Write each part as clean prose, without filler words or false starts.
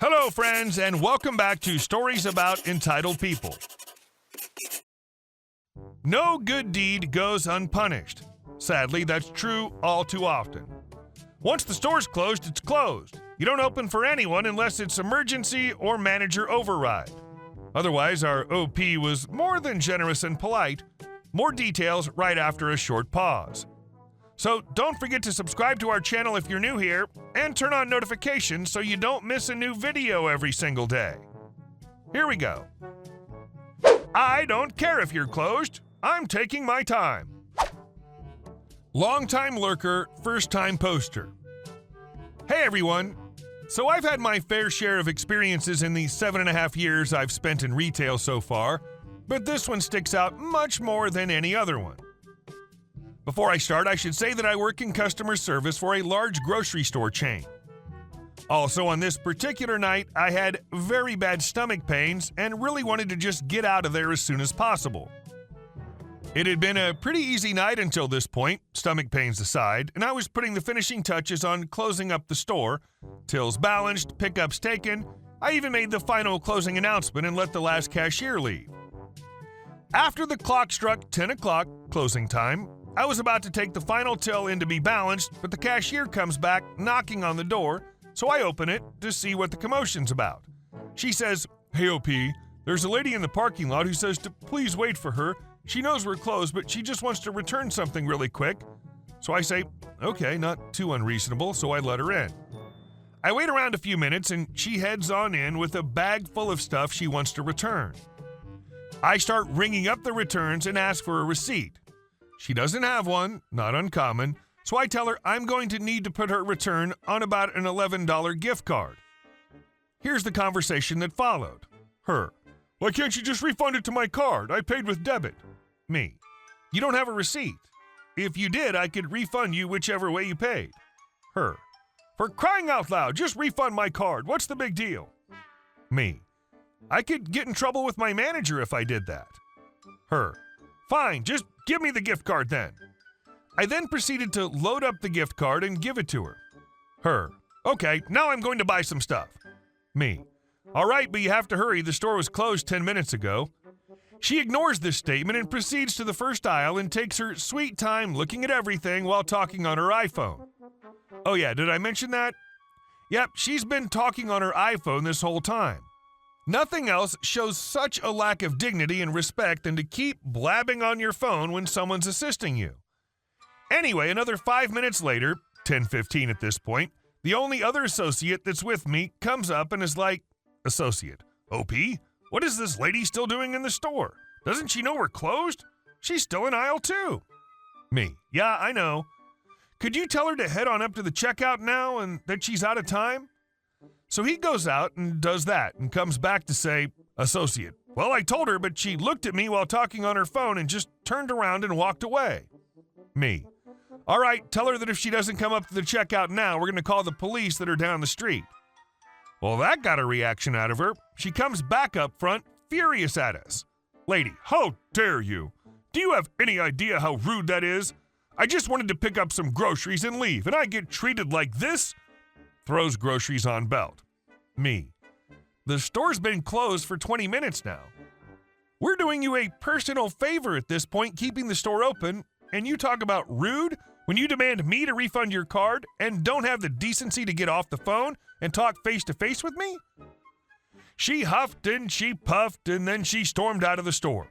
Hello, friends, and welcome back to Stories About Entitled People. No good deed goes unpunished. Sadly, that's true all too often. Once the store's closed, it's closed. You don't open for anyone unless it's emergency or manager override. Otherwise, our OP was more than generous and polite. More details right after a short pause. So don't forget to subscribe to our channel if you're new here, and turn on notifications so you don't miss a new video every single day. Here we go. I don't care if you're closed. I'm taking my time. Long-time lurker, first-time poster. Hey everyone. So I've had my fair share of experiences in the 7.5 years I've spent in retail so far, but this one sticks out much more than any other one. Before I start, I should say that I work in customer service for a large grocery store chain. Also, on this particular night, I had very bad stomach pains and really wanted to just get out of there as soon as possible. It had been a pretty easy night until this point, stomach pains aside, and I was putting the finishing touches on closing up the store. Tills balanced, pickups taken. I even made the final closing announcement and let the last cashier leave. After the clock struck 10 o'clock, closing time, I was about to take the final till in to be balanced, but the cashier comes back knocking on the door, so I open it to see what the commotion's about. She says, "Hey OP, there's a lady in the parking lot who says to please wait for her. She knows we're closed, but she just wants to return something really quick." So I say, okay, not too unreasonable, so I let her in. I wait around a few minutes and she heads on in with a bag full of stuff she wants to return. I start ringing up the returns and ask for a receipt. She doesn't have one, not uncommon, so I tell her I'm going to need to put her return on about an $11 gift card. Here's the conversation that followed. Her: "Why can't you just refund it to my card? I paid with debit." Me: "You don't have a receipt. If you did, I could refund you whichever way you paid." Her: "For crying out loud, just refund my card. What's the big deal?" Me: "I could get in trouble with my manager if I did that." Her: "Fine, just give me the gift card then." I then proceeded to load up the gift card and give it to her. Her: "Okay, now I'm going to buy some stuff." Me: "All right, but you have to hurry. The store was closed 10 minutes ago." She ignores this statement and proceeds to the first aisle and takes her sweet time looking at everything while talking on her iPhone. Oh yeah, did I mention that? Yep, she's been talking on her iPhone this whole time. Nothing else shows such a lack of dignity and respect than to keep blabbing on your phone when someone's assisting you. Anyway, another 5 minutes later, 10:15 at this point, the only other associate that's with me comes up and is like, "Associate, OP, what is this lady still doing in the store? Doesn't she know we're closed? She's still in aisle 2. Me: "Yeah, I know. Could you tell her to head on up to the checkout now and that she's out of time?" So he goes out and does that and comes back to say, "Associate, well, I told her, but she looked at me while talking on her phone and just turned around and walked away." Me: "All right, tell her that if she doesn't come up to the checkout now, we're going to call the police that are down the street." Well, that got a reaction out of her. She comes back up front, furious at us. "Lady, how dare you? Do you have any idea how rude that is? I just wanted to pick up some groceries and leave, and I get treated like this?" Throws groceries on belt. Me: "The store's been closed for 20 minutes now. We're doing you a personal favor at this point, keeping the store open, and you talk about rude when you demand me to refund your card and don't have the decency to get off the phone and talk face-to-face with me?" She huffed and she puffed, and then she stormed out of the store.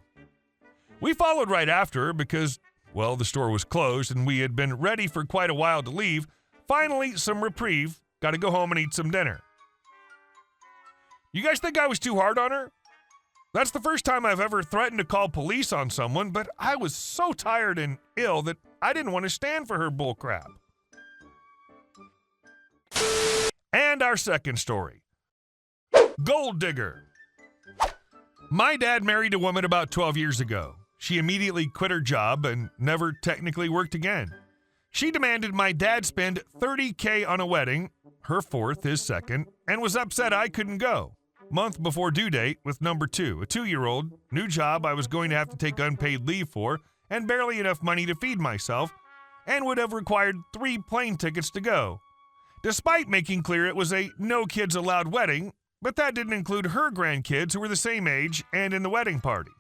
We followed right after her because, well, the store was closed and we had been ready for quite a while to leave. Finally, some reprieve. Got to go home and eat some dinner. You guys think I was too hard on her? That's the first time I've ever threatened to call police on someone, but I was so tired and ill that I didn't want to stand for her bullcrap. And our second story. Gold digger. My dad married a woman about 12 years ago. She immediately quit her job and never technically worked again. She demanded my dad spend $30K on a wedding, her fourth, his second, and was upset I couldn't go. Month before due date with number 2, a 2-year-old, new job I was going to have to take unpaid leave for, and barely enough money to feed myself, and would have required 3 plane tickets to go. despite making clear it was a no-kids-allowed wedding, but that didn't include her grandkids who were the same age and in the wedding party.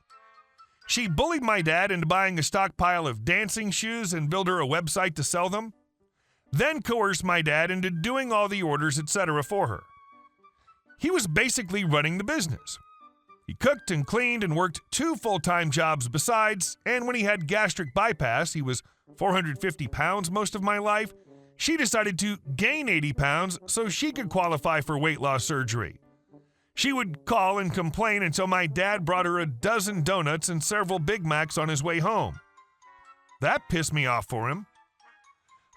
She bullied my dad into buying a stockpile of dancing shoes and built her a website to sell them, then coerced my dad into doing all the orders, etc. for her. He was basically running the business. He cooked and cleaned and worked 2 full-time jobs besides, and when he had gastric bypass, he was 450 pounds most of my life, she decided to gain 80 pounds so she could qualify for weight loss surgery. She would call and complain until my dad brought her a dozen donuts and several Big Macs on his way home. That pissed me off for him.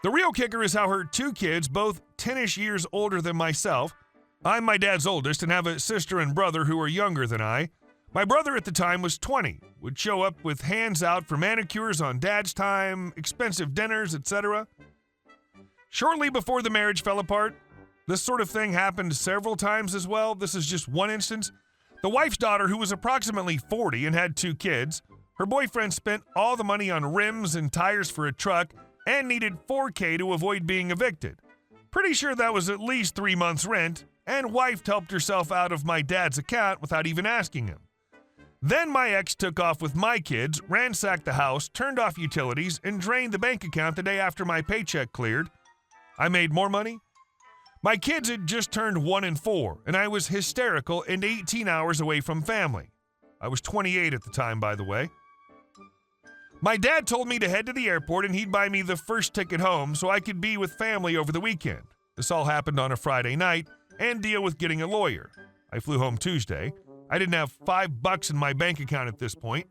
The real kicker is how her 2 kids, both 10-ish years older than myself, I'm my dad's oldest and have a sister and brother who are younger than I. My brother at the time was 20, would show up with hands out for manicures on dad's time, expensive dinners, etc. Shortly before the marriage fell apart, this sort of thing happened several times as well. This is just one instance. The wife's daughter, who was approximately 40 and had 2 kids, her boyfriend spent all the money on rims and tires for a truck and needed $4,000 to avoid being evicted. Pretty sure that was at least 3 months' rent, and wife helped herself out of my dad's account without even asking him. Then my ex took off with my kids, ransacked the house, turned off utilities, and drained the bank account the day after my paycheck cleared. I made more money. My kids had just turned 1 and 4, and I was hysterical and 18 hours away from family. I was 28 at the time, by the way. My dad told me to head to the airport and he'd buy me the first ticket home so I could be with family over the weekend. This all happened on a Friday night, and deal with getting a lawyer. I flew home Tuesday. I didn't have $5 in my bank account at this point.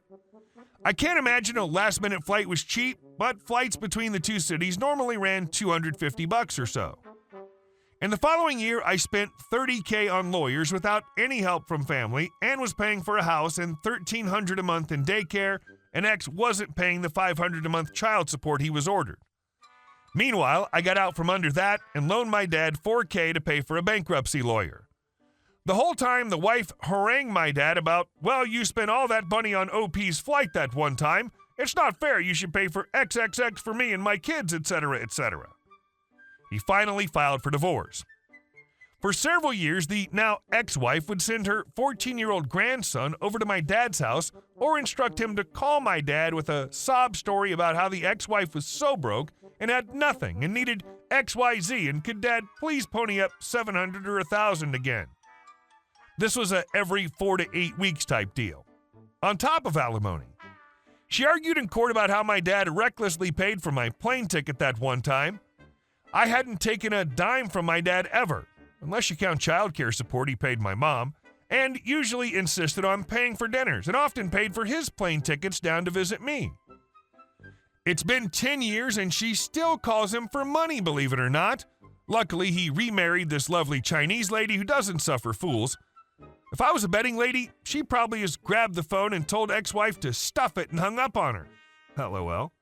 I can't imagine a last-minute flight was cheap, but flights between the 2 cities normally ran $250 or so. In the following year, I spent $30,000 on lawyers without any help from family and was paying for a house and $1,300 a month in daycare, and ex wasn't paying the $500 a month child support he was ordered. Meanwhile, I got out from under that and loaned my dad $4,000 to pay for a bankruptcy lawyer. The whole time, the wife harangued my dad about, well, you spent all that money on OP's flight that one time. It's not fair. You should pay for XXX for me and my kids, etc., etc. He finally filed for divorce. For several years, the now ex-wife would send her 14-year-old grandson over to my dad's house or instruct him to call my dad with a sob story about how the ex-wife was so broke and had nothing and needed XYZ and could dad please pony up $700 or $1,000 again. This was a every 4 to 8 weeks type deal, on top of alimony. She argued in court about how my dad recklessly paid for my plane ticket that one time. I hadn't taken a dime from my dad ever, unless you count child care support he paid my mom, and usually insisted on paying for dinners and often paid for his plane tickets down to visit me. It's been 10 years and she still calls him for money, believe it or not. Luckily, he remarried this lovely Chinese lady who doesn't suffer fools. If I was a betting lady, she probably just grabbed the phone and told ex-wife to stuff it and hung up on her. LOL.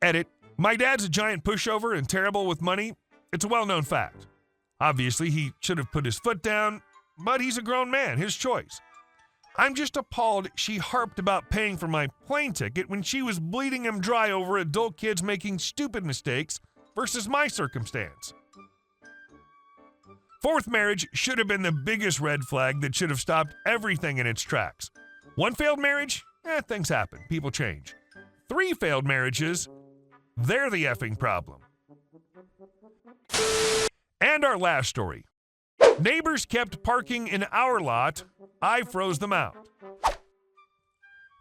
Edit. My dad's a giant pushover and terrible with money. It's a well-known fact. Obviously, he should have put his foot down, but he's a grown man, his choice. I'm just appalled she harped about paying for my plane ticket when she was bleeding him dry over adult kids making stupid mistakes versus my circumstance. Fourth marriage should have been the biggest red flag that should have stopped everything in its tracks. 1 failed marriage? Things happen. People change. 3 failed marriages? They're the effing problem. And our last story. Neighbors kept parking in our lot. I froze them out.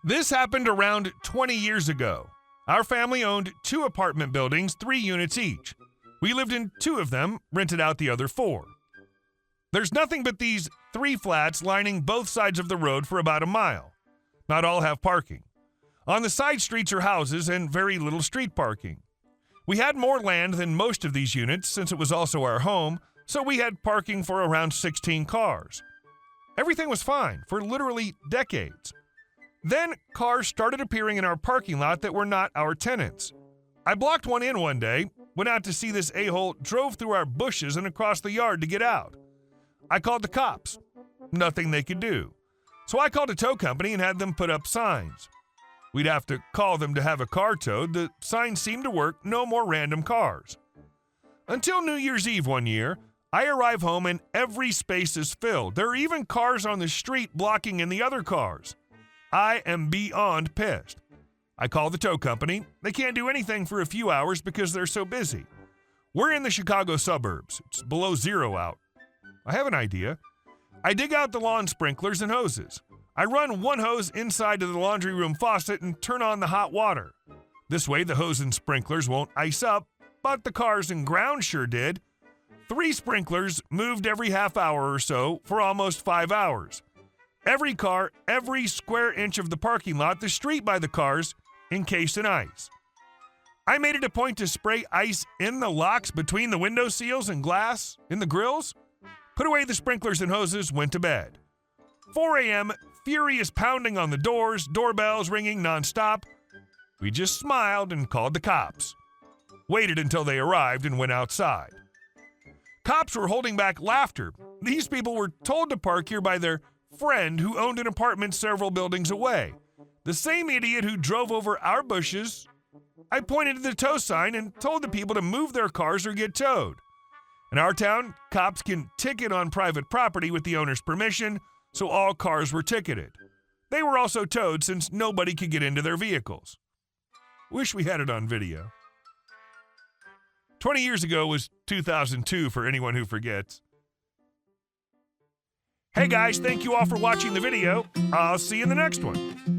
This happened around 20 years ago. Our family owned 2 apartment buildings, 3 units each. We lived in 2 of them, rented out the other 4. There's nothing but these 3 flats lining both sides of the road for about a mile. Not all have parking. On the side streets are houses and very little street parking. We had more land than most of these units since it was also our home, so we had parking for around 16 cars. Everything was fine for literally decades. Then cars started appearing in our parking lot that were not our tenants. I blocked one in one day, went out to see this a-hole, drove through our bushes and across the yard to get out. I called the cops. Nothing they could do. So I called a tow company and had them put up signs. We'd have to call them to have a car towed. The signs seemed to work. No more random cars. Until New Year's Eve one year, I arrive home and every space is filled. There are even cars on the street blocking in the other cars. I am beyond pissed. I call the tow company. They can't do anything for a few hours because they're so busy. We're in the Chicago suburbs. It's below zero out. I have an idea. I dig out the lawn sprinklers and hoses. I run one hose inside to the laundry room faucet and turn on the hot water. This way the hose and sprinklers won't ice up, but the cars and ground sure did. 3 sprinklers moved every half hour or so for almost 5 hours. Every car, every square inch of the parking lot, the street by the cars, encased in ice. I made it a point to spray ice in the locks between the window seals and glass in the grills. Put away the sprinklers and hoses, went to bed. 4 a.m., furious pounding on the doors, doorbells ringing nonstop. We just smiled and called the cops. Waited until they arrived and went outside. Cops were holding back laughter. These people were told to park here by their friend who owned an apartment several buildings away. The same idiot who drove over our bushes. I pointed to the tow sign and told the people to move their cars or get towed. In our town, cops can ticket on private property with the owner's permission, so all cars were ticketed. They were also towed since nobody could get into their vehicles. Wish we had it on video. 20 years ago was 2002 for anyone who forgets. Hey guys, thank you all for watching the video. I'll see you in the next one.